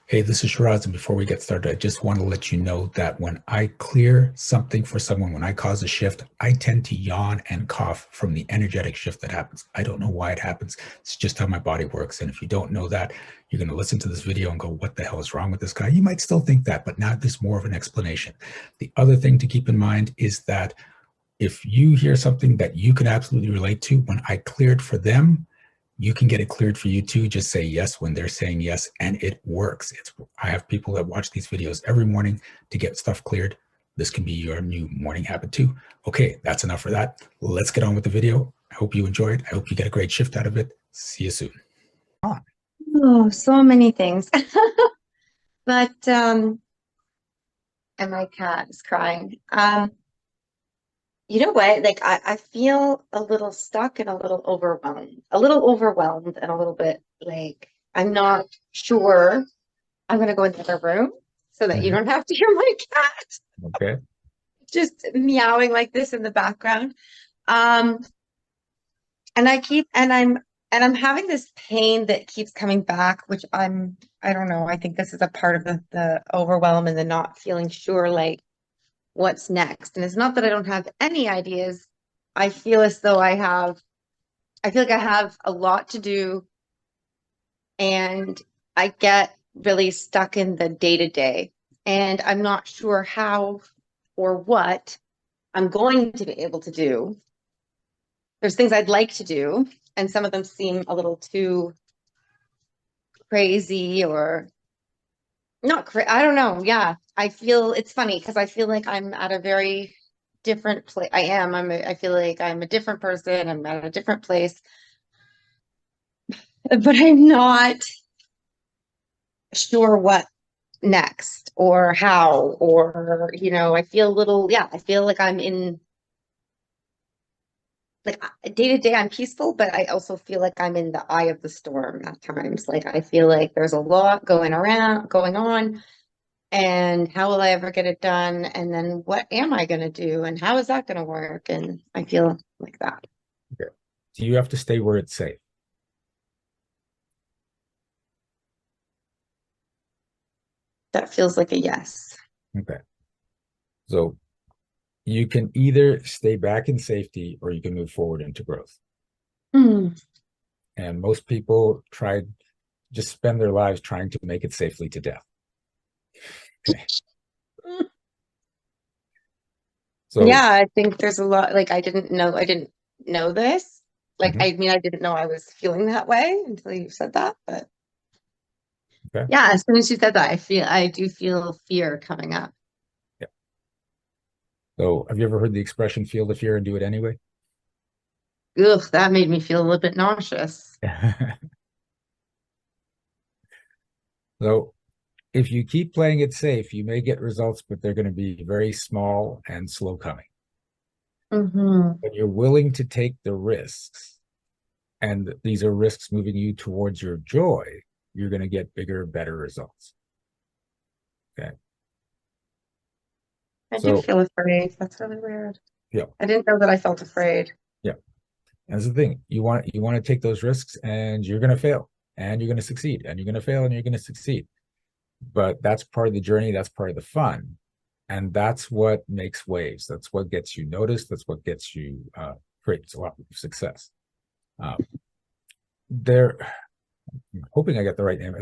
Hey, this is Shiraz, and before we get started, I just want to let you know that when I clear something for someone, when I cause a shift, I tend to yawn and cough from the energetic shift that happens. I don't know why it happens. It's just how my body works. And if you don't know that, you're going to listen to this video and go, what the hell is wrong with this guy? You might still think that, but now there's more of an explanation. The other thing to keep in mind is that if you hear something that you can absolutely relate to, when I cleared for them, you can get it cleared for you too. Just say yes when they're saying yes, and it works. I have people that watch these videos every morning to get stuff cleared. This can be your new morning habit too. Okay, that's enough for that. Let's get on with the video. I hope you enjoyed. I hope you get a great shift out of it. See you soon. Oh, so many things. But and my cat is crying. You know what? Like I feel a little stuck and a little overwhelmed. A little overwhelmed and a little bit like I'm not sure. I'm gonna go in the other room so that you Mhm. don't have to hear my cat Okay. just meowing like this in the background. Um, and I keep and I'm having this pain that keeps coming back, which I don't know. I think this is a part of the overwhelm and the not feeling sure like what's next. And it's not that I don't have any ideas. I feel as though I feel like I have a lot to do and I get really stuck in the day to day. And I'm not sure how or what I'm going to be able to do. There's things I'd like to do, and some of them seem a little too crazy or not cra I don't know. Yeah. I feel it's funny because I feel like I'm at a very different place. I feel like I'm a different person. I'm at a different place, but I'm not sure what next or how or I feel a little, yeah, I feel like I'm in like day to day I'm peaceful, but I also feel like I'm in the eye of the storm at times. Like I feel like there's a lot going on. And how will I ever get it done? And then what am I going to do? And how is that going to work? And I feel like that. Okay. So you have to stay where it's safe. That feels like a yes. Okay. So you can either stay back in safety or you can move forward into growth. Mm. And most people just spend their lives trying to make it safely to death. Okay. Yeah, So, I think there's a lot. Like I didn't know this. Like mhm, I mean, I didn't know I was feeling that way until you said that. But okay. yeah, as soon as you said that, I do feel fear coming up. Yeah. So have you ever heard the expression feel the fear and do it anyway? Ugh, that made me feel a little bit nauseous. So if you keep playing it safe, you may get results, but they're going to be very small and slow coming. Hmm. When you're willing to take the risks, and these are risks moving you towards your joy, you're going to get bigger, better results. Okay. I do So, feel afraid. That's really weird. yeah, I didn't know that I felt afraid. yeah. And that's the thing. You want to take those risks and you're going to fail and you're going to succeed and you're going to fail and you're going to succeed. But that's part of the journey. That's part of the fun. And that's what makes waves. That's what gets you noticed. That's what gets you creates a lot of success. Um, there, I'm hoping I get the right name.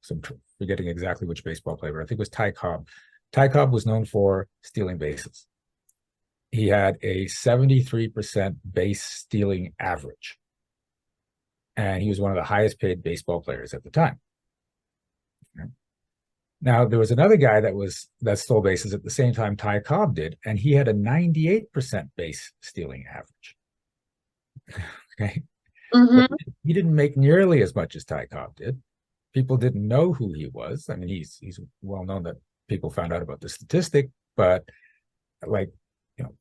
So I'm forgetting exactly which baseball player, but I think it was Ty Cobb. Ty Cobb was known for stealing bases. He had a 73% base stealing average, and he was one of the highest paid baseball players at the time. Now there was another guy that stole bases at the same time Ty Cobb did, and he had a 98% base stealing average. Okay, but Hmm. he didn't make nearly as much as Ty Cobb did. People didn't know who he was. I mean, he's well known that people found out about the statistic, but like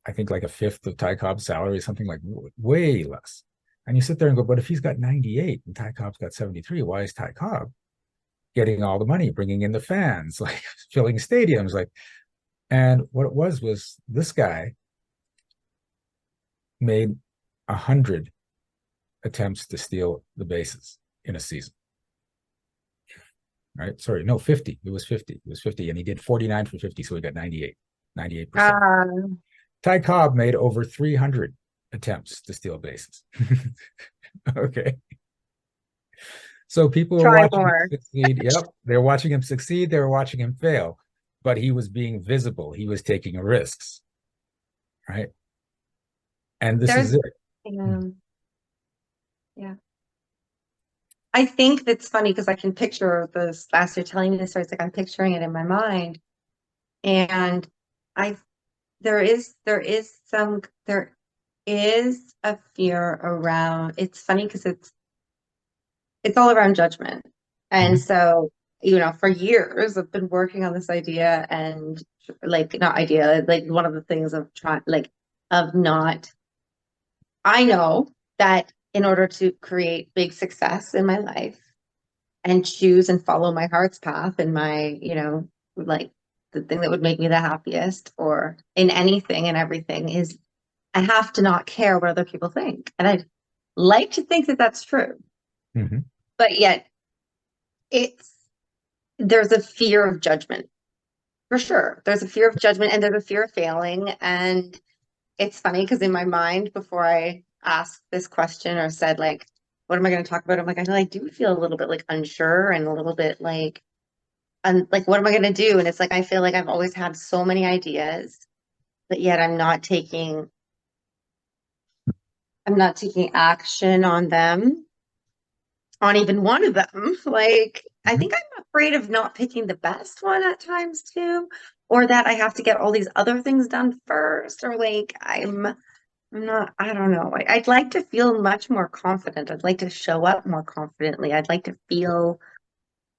I think like a fifth of Ty Cobb's salary, something like way less. And you sit there and go, but if he's got 98 and Ty Cobb's got 73, why is Ty Cobb getting all the money, bringing in the fans, like filling stadiums, like? And what it was this guy made 100 attempts to steal the bases in a season. right? Sorry, no, 50. It was 50. It was 50. And he did 49 for 50. So he got 98, 98%. Uh, Ty Cobb made over 300 attempts to steal bases. Okay. So people were try watching him more. succeed. Yep. They're watching him succeed. They were watching him fail. But he was being visible. He was taking risks. Right. And this is There's, it. um, yeah. I think that's funny because I can picture this as you're telling me this story. It's like I'm picturing it in my mind. And I there is a fear around it's funny because it's all around judgment. And Mhm. so, for years I've been working on this idea and like not idea, like one of the things of trying like of not I know that in order to create big success in my life and choose and follow my heart's path and my, like the thing that would make me the happiest or in anything and everything is I have to not care what other people think. And I'd like to think that that's true, Mhm. but yet it's there's a fear of judgment for sure. There's a fear of judgment and there's a fear of failing. And it's funny because in my mind, before I asked this question or said like, what am I going to talk about? I'm like, I do feel a little bit like unsure and a little bit like, like, what am I going to do? And it's like, I feel like I've always had so many ideas, but yet I'm not taking action on them, on even one of them. Like, I Mhm. think I'm afraid of not picking the best one at times too, or that I have to get all these other things done first, or like I'm not, I don't know. I'd like to feel much more confident. I'd like to show up more confidently. I'd like to feel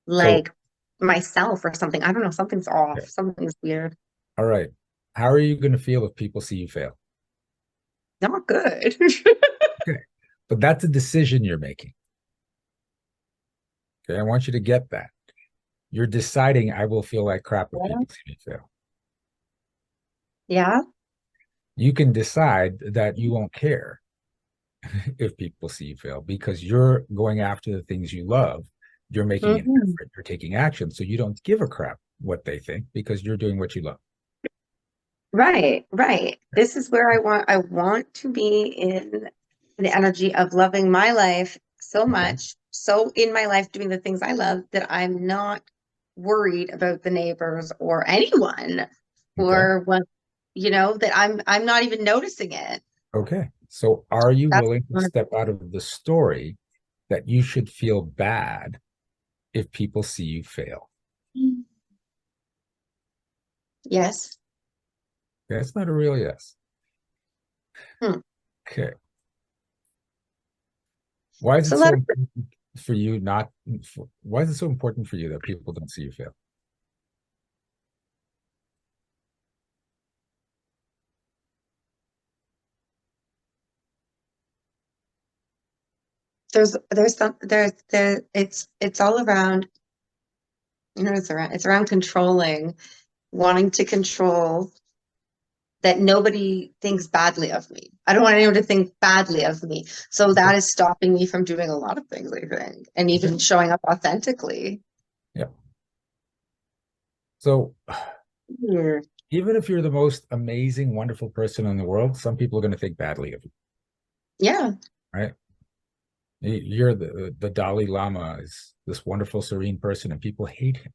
So, like myself or something. I don't know. Something's yeah. off. Something's weird. All right. How are you going to feel if people see you fail? Not good. Okay. But that's a decision you're making. Okay. I want you to get that. You're deciding I will feel like crap if Yeah. people see me fail. Yeah. You can decide that you won't care if people see you fail because you're going after the things you love. You're making an Mhm. effort. You're taking action. So you don't give a crap what they think because you're doing what you love. Right, right. This is where I want to be in the energy of loving my life so Okay. much, so in my life doing the things I love that I'm not worried about the neighbors or anyone Okay. or what, that I'm not even noticing it. Okay. So are you That's willing to step out of the story that you should feel bad if people see you fail? yes. That's not a real yes. Hmm. Okay. Why is it So so let important for you not why is it so important for you that people don't see you fail? there's some there it's all around, it's around controlling, wanting to control that nobody thinks badly of me. I don't want anyone to think badly of me. So Okay. that is stopping me from doing a lot of things, I think, and Okay. even showing up authentically. Yeah. So Yeah. even if you're the most amazing, wonderful person in the world, some people are going to think badly of you, Yeah. right? You're the Dalai Lama is this wonderful, serene person, and people hate him,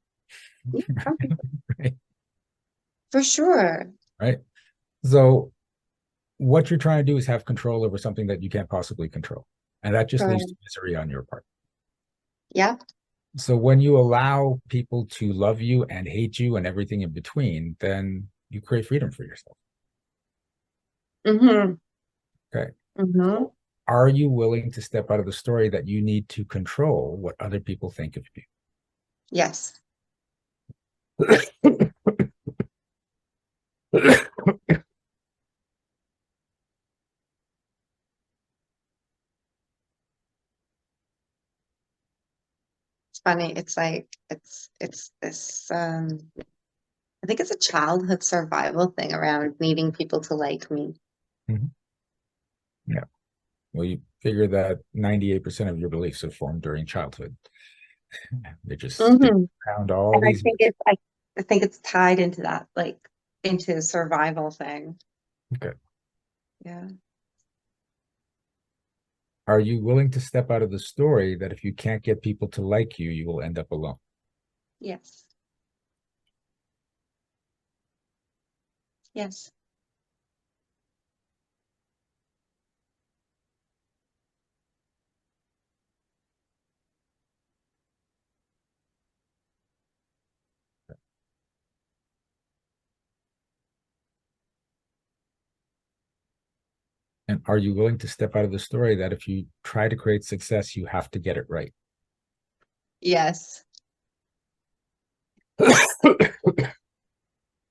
Yeah, some people, right? for sure. Right. So what you're trying to do is have control over something that you can't possibly control, and that just leads to Right. misery on your part. Yeah. So when you allow people to love you and hate you and everything in between, then you create freedom for yourself. Mm-hmm. Okay. Mm-hmm. So are you willing to step out of the story that you need to control what other people think of Yes. you? It's funny. It's like it's this I think it's a childhood survival thing around needing people to like me. Mhm. Yeah. Well, you figure that 98% of your beliefs are formed during childhood. They're just sticking Hmm. around all And these years. I think it's tied into that, like into survival thing. Okay. Yeah. Are you willing to step out of the story that if you can't get people to like you, you will end up alone? Yes. Yes. And are you willing to step out of the story that if you try to create success, you have to get it right? Yes.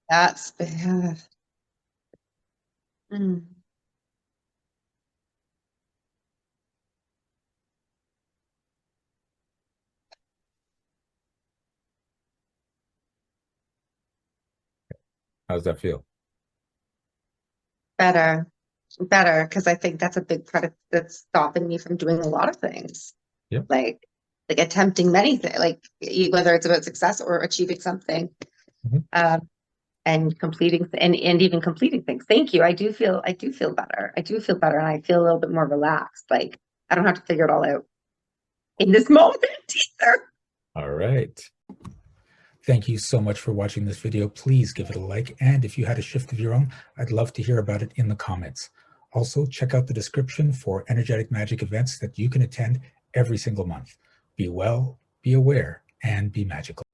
That's mm, How's that feel? better, better, because I think that's a big part of that's stopping me from doing a lot of things. Yeah. Like like attempting many things, like whether it's about success or achieving something, Mhm. um, and completing and even completing things. Thank you. I do feel better. I do feel better, and I feel a little bit more relaxed. Like I don't have to figure it all out in this moment either. All right. Thank you so much for watching this video. Please give it a like. And if you had a shift of your own, I'd love to hear about it in the comments. Also, check out the description for energetic magic events that you can attend every single month. Be well, be aware, and be magical.